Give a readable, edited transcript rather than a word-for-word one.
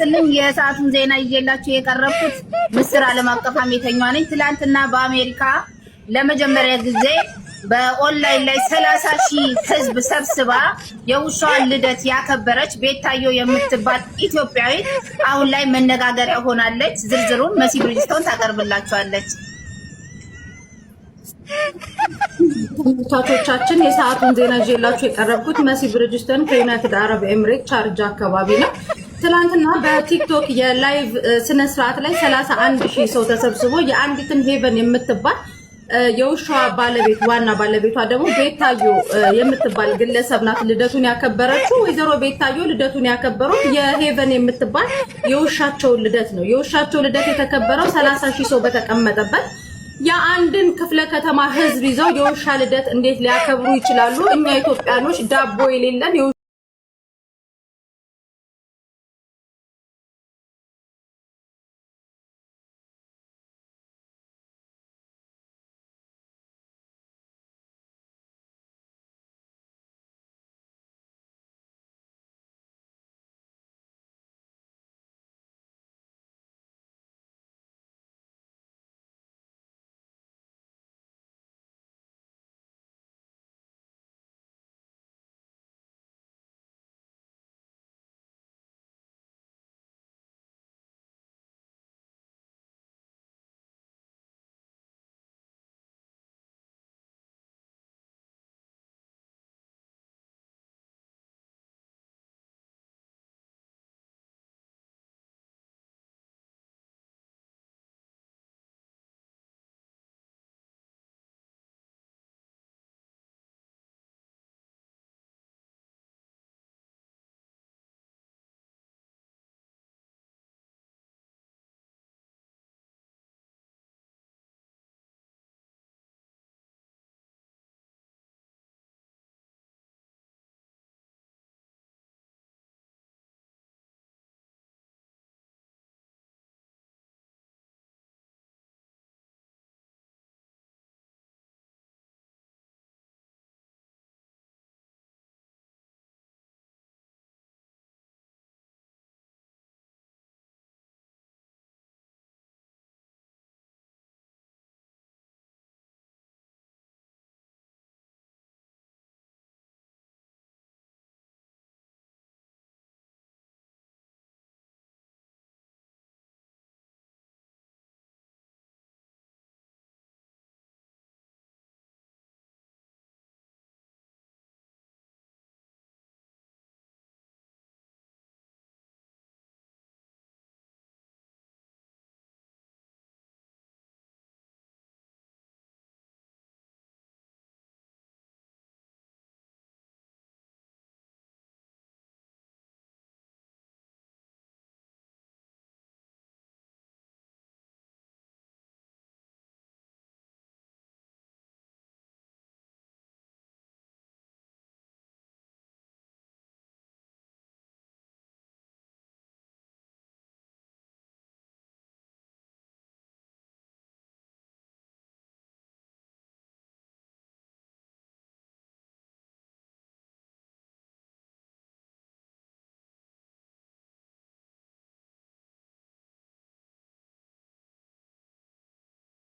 ይስጥልኝ። የሰዓቱን ዜና ይዤላችሁ የቀረብኩት ምስር ዓለም አቀፍ ሐሜተኛዋ ነኝ። ትላንትና በአሜሪካ ለመጀመሪያ ጊዜ በኦንላይን ላይ 30,000 ህዝብ ሰብስባ የውሻዋን ልደት ያከበረች ቤታዮ የምትባል ኢትዮጵያዊት አሁን ላይ መነጋገሪያ ሆናለች። ዝርዝሩን መሲ ብሪጅስቶን ታቀርብላችኋለች። ተመልካቾቻችን የሰዓቱን ዜና ይዤላችሁ የቀረብኩት መሲ ብሪጅስቶን ከዩናይትድ አረብ ኤምሬት ቻርጃ አካባቢ ነው። ትላንትና በቲክቶክ የላይቭ ስነ ስርዓት ላይ 31,000 ሰው ተሰብስቦ የአንዲትን ሄቨን የምትባል የውሻዋ ባለቤት ዋና ባለቤቷ ደግሞ ቤታዮ የምትባል ግለሰብ ናት ልደቱን ያከበረችው። ወይዘሮ ቤታዮ ልደቱን ያከበሩት የሄቨን የምትባል የውሻቸው ልደት ነው። የውሻቸው ልደት የተከበረው 30,000 ሰው በተቀመጠበት የአንድን ክፍለ ከተማ ህዝብ ይዘው የውሻ ልደት እንዴት ሊያከብሩ ይችላሉ? እኛ ኢትዮጵያኖች ዳቦ የሌለን